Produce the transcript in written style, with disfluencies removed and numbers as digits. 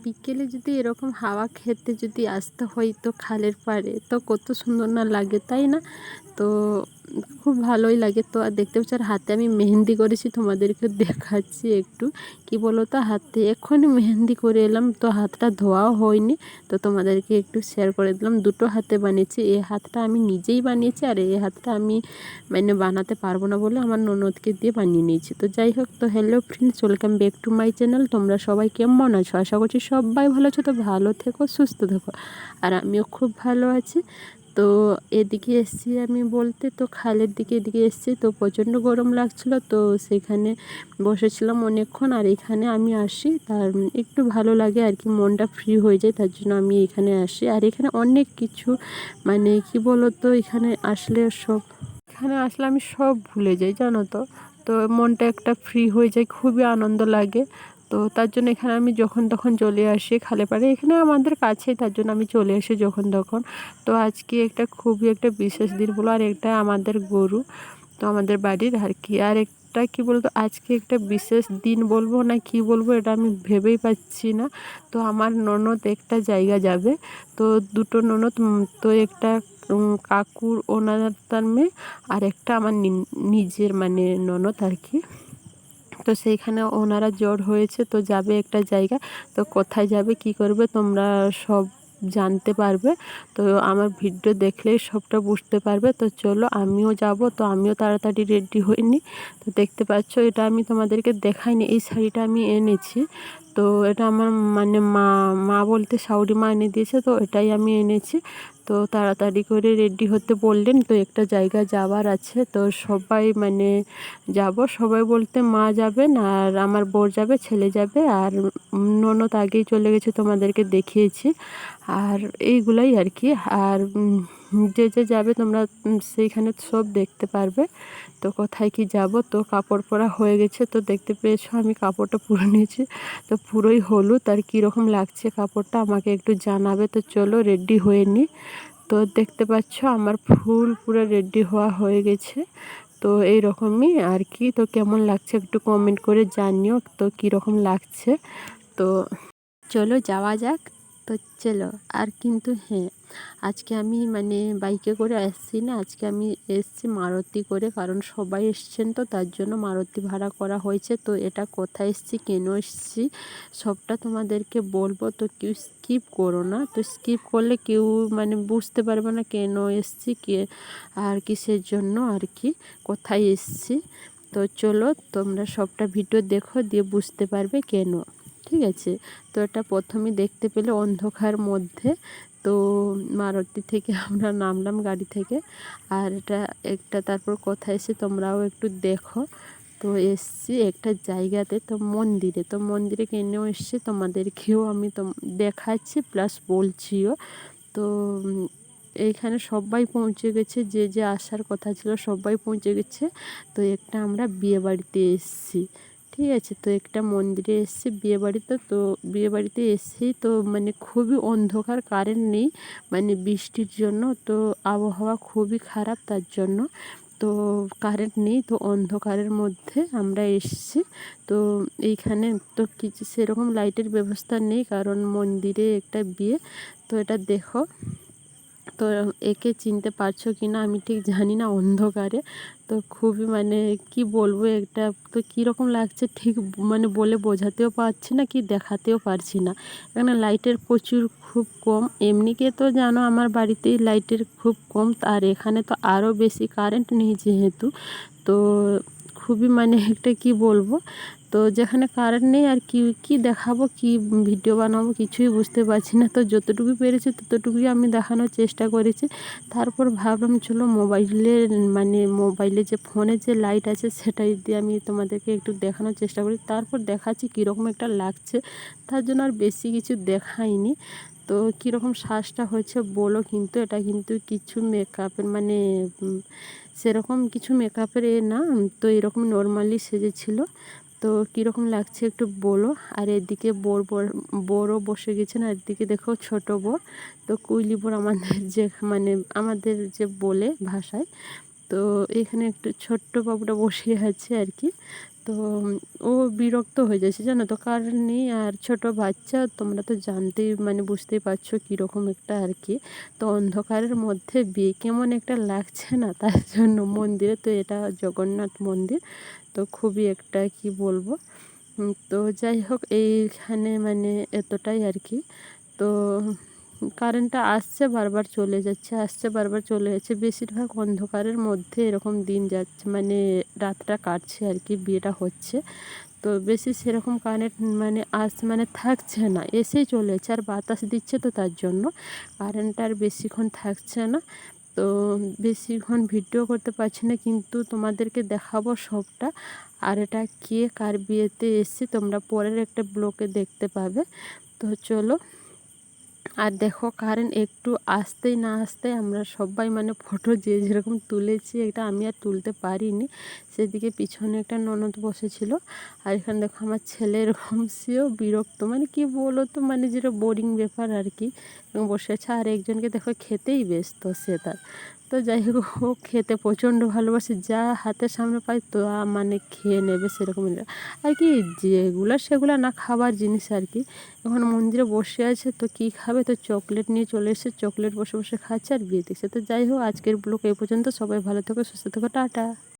বিকেলে যদি এরকম হাওয়া খেতে যদি আসতে হয় তো খালের পাড়ে, তো কত সুন্দর না লাগে, তাই না? তো খুব ভালোই লাগে। তো আর দেখতে পাচ্ছি, আর হাতে আমি মেহেন্দি করেছি, তোমাদেরকে দেখাচ্ছি একটু। কি বলো তো, হাতে এক্ষুনি মেহেন্দি করে এলাম, তো হাতটা ধোয়াও হয়নি, তো তোমাদেরকে একটু শেয়ার করে দিলাম। দুটো হাতে বানিয়েছি, এই হাতটা আমি নিজেই বানিয়েছি, আর এই হাতটা আমি মানে বানাতে পারবো না বলে আমার ননদকে দিয়ে বানিয়ে নিয়েছি। তো যাই হোক, তো hello friends, welcome back to my channel. তোমরা সবাই কেমন আছো? আশা করছি সবাই ভালো আছো। তো ভালো থেকো, সুস্থ থেকো, আর আমিও খুব ভালো আছি। তো এদিকে এসছি আমি বলতে, তো খালের দিকে এদিকে এসছি, তো প্রচণ্ড গরম লাগছিলো, তো সেখানে বসেছিলাম অনেকক্ষণ। আর এখানে আমি আসি, তার একটু ভালো লাগে আর কি, মনটা ফ্রি হয়ে যায়, তার জন্য আমি এখানে আসি। আর এখানে অনেক কিছু মানে কি বলো তো, এখানে আসলে আমি সব ভুলে যাই, জানো তো। তো মনটা একটা ফ্রি হয়ে যায়, খুবই আনন্দ লাগে। তো তার জন্য এখানে আমি যখন তখন চলে আসি খালে পাড়ে, এখানে আমাদের কাছেই, তার জন্য আমি চলে আসি যখন তখন। তো আজকে খুবই একটা বিশেষ দিন বলো, আর এটা আমাদের গরু, তো আমাদের বাড়ির আর কি। আর একটা কি বলতো, আজকে একটা বিশেষ দিন বলবো না কি বলবো, এটা আমি ভেবেই পাচ্ছি না। তো আমার ননদ একটা জায়গা যাবে, তো দুটো ননদ, তো একটা কাকুর ওনার তার মেয়ে, আর একটা আমার নিজের মানে ননদ আর কি। তো সেইখানে ওনারা জড় হয়েছে, তো যাবে একটা জায়গা। তো কোথায় যাবে, কি করবে, তোমরা সব জানতে পারবে। তো আমার ভিডিও দেখলেই সবটা বুঝতে পারবে। তো চলো, আমিও যাব। তো আমিও তাড়াতাড়ি রেডি হইনি। তো দেখতে পাচ্ছ, এটা আমি তোমাদেরকে দেখাইনি, এই শাড়িটা আমি এনেছি। তো এটা আমার মানে মা বলতে শাশুড়ি মা এনে দিয়েছে, তো এটাই আমি এনেছি। তো তাড়াতাড়ি করে রেডি হতে বললেন, তো একটা জায়গা যাওয়ার আছে, তো সবাই মানে যাব, সবাই বলতে মা যাবেন, আর আমার বর যাবে, ছেলে যাবে, আর ননদ আগেই চলে গেছে, তোমাদেরকে দেখিয়েছি। আর এইগুলাই আর কি। আর যে যে যাবে তোমরা সেইখানে সব দেখতে পারবে। তো কোথায় কি যাব, তো কাপড় পরা হয়ে গেছে, তো দেখতে পেয়েছো আমি কাপড়টা পুরো নিয়েছি, তো পুরোই হলুদ। আর কীরকম লাগছে কাপড়টা আমাকে একটু জানাবে। তো চলো রেডি হয়ে নিই। তো দেখতে পাচ্ছ আমার ফুল পুরো রেডি হওয়া হয়ে গেছে। তো এই রকমই আর কি। তো কেমন লাগছে একটু কমেন্ট করে জানিও, তো কীরকম লাগছে। তো চলো যাওয়া যাক। তো চলো। আর কিন্তু হ্যাঁ, আজকে আমি মানে বাইকে করে আসছি না, আজকে আমি এসছি মারুতি করে, কারণ সবাই এসছেন, তো তার জন্য মারুতি ভাড়া করা হয়েছে। তো এটা কোথায় এসছি, কেন এসছি, সবটা তোমাদেরকে বলবো। তো কেউ স্কিপ করো না, তো স্কিপ করলে কেউ মানে বুঝতে পারবে না কেন এসছি, কে আর কিসের জন্য আর কি, কোথায় এসছি। তো চলো, তোমরা সবটা ভিডিও দেখো, দিয়ে বুঝতে পারবে কেন। ঠিক আছে। তো এটা প্রথমেই দেখতে পেলে অন্ধকার মধ্যে, তো মারুতি থেকে আমরা নামলাম গাড়ি থেকে। আর এটা একটা, তারপর কোথায় এসে তোমরাও একটু দেখো। তো এসছি একটা জায়গাতে, তো মন্দিরে, তো মন্দিরে কেনেও এসছি, তোমাদেরকেও আমি তো দেখাচ্ছি প্লাস বলছিও। তো এইখানে সবাই পৌঁছে গেছে, যে যে আসার কথা ছিল সবাই পৌঁছে গেছে। তো একটা আমরা বিয়ে বাড়িতে এসেছি, ঠিক আছে। তো একটা মন্দিরে এসেছি বিয়ে বাড়িতে। তো বিয়ে বাড়িতে এসেই তো মানে খুবই অন্ধকার, কারেন্ট নেই মানে বৃষ্টির জন্য, তো আবহাওয়া খুবই খারাপ, তার জন্য তো কারেন্ট নেই, তো অন্ধকারের মধ্যে আমরা এসেছি। তো এইখানে তো কিছু সেরকম লাইটের ব্যবস্থা নেই, কারণ মন্দিরে একটা বিয়ে। তো এটা দেখো, তো একে চিনতে পারছো কি না আমি ঠিক জানি না অন্ধকারে। তো খুবই মানে কি বলবো, একটা তো কীরকম লাগছে ঠিক মানে বলে বোঝাতেও পারছি না, কি দেখাতেও পারছি না। এখানে লাইটের প্রচুর খুব কম, এমনিকে তো জানো আমার বাড়িতেই লাইটের খুব কম, আর এখানে তো আরও বেশি, কারেন্ট নেই যেহেতু। তো খুবই মানে একটা কি বলবো, তো যেখানে কারেন্ট নেই আর কি কি দেখাবো, কি ভিডিও বানাবো, কিছুই বুঝতে পারছি না। তো যতটুকু পেরেছি ততটুকুই আমি দেখানোর চেষ্টা করেছি। তারপর ভাবলাম চলো মোবাইলে যে ফোনে যে লাইট আছে সেটাই দিয়ে আমি তোমাদেরকে একটু দেখানোর চেষ্টা করি, তারপর দেখাচ্ছি কীরকম একটা লাগছে। তার জন্য আর বেশি কিছু দেখাইনি। তো কীরকম শ্বাসটা হয়েছে বলো, কিন্তু এটা কিন্তু কিছু মেকআপের মানে সেরকম কিছু মেকআপের না, তো এরকম নর্মালি সেজেছিল। তো কীরকম লাগছে একটু বলো। আর এদিকে বড়ও বসে গেছেন, আর এদিকে দেখো ছোট বর, তো কুইলি বর আমাদের যে মানে আমাদের যে বলে ভাষায়। তো এখানে একটু ছোট্ট বাবুটা বসে আছে আর কি। তো ও বিরক্ত হয়ে যাচ্ছে জানো তো, কারেন্ট নেই আর ছোট বাচ্চা, তোমরা তো জানতেই মানে বুঝতেই পারছো কীরকম একটা আর কি। তো অন্ধকারের মধ্যে বিয়ে কেমন একটা লাগছে না, তার জন্য মন্দিরে, তো এটা জগন্নাথ মন্দির, তো খুবই একটা কি বলবো। তো যাই হোক এইখানে মানে এতটাই আর কি। তো কারেন্টটা আসছে বারবার চলে যাচ্ছে, আসছে বারবার চলে যাচ্ছে, বেশিরভাগ অন্ধকারের মধ্যে এরকম দিন যাচ্ছে, মানে রাতটা কাটছে আর কি, বিয়েটা হচ্ছে। তো বেশি সেরকম কারেন্ট মানে মানে থাকছে না, এসেই চলে যাচ্ছে, আর বাতাস দিচ্ছে তো তার জন্য কারেন্টটা আর বেশিক্ষণ থাকছে না। তো বেশিক্ষণ ভিডিও করতে পারছি না, কিন্তু তোমাদেরকে দেখাবো সবটা। আর এটা কে কার বিয়েতে এসেছি তোমরা পরের একটা ব্লগে দেখতে পাবে। তো চলো। আর দেখো কারেন্ট একটু আসতেই না আসতেই আমরা সবাই মানে ফটো যে যেরকম তুলেছি, এটা আমি আর তুলতে পারিনি, সেদিকে পিছনে একটা ননদ বসেছিল। আর এখানে দেখো আমার ছেলে এরকম সেও বিরক্ত, মানে কি বলো তো, মানে যেটা বোরিং ব্যাপার আর কি, বসে আছে। আর একজনকে দেখো খেতেই ব্যস্ত সে তার। তো যাই হোক, ও খেতে প্রচণ্ড ভালোবাসে, যা হাতের সামনে পায় তো মানে খেয়ে নেবে সেরকম আর কি, যেগুলো সেগুলো না খাবার জিনিস আর কি। এখন মন্দিরে বসে আছে, তো কী খাবে, তো চকলেট নিয়ে চলে এসে চকলেট বসে বসে খাচ্ছে আর বিয়ে দেখছে। তো যাই হোক, আজকের ব্লগ এই পর্যন্ত। সবাই ভালো থেকো, সুস্থ থেকো, টাটা।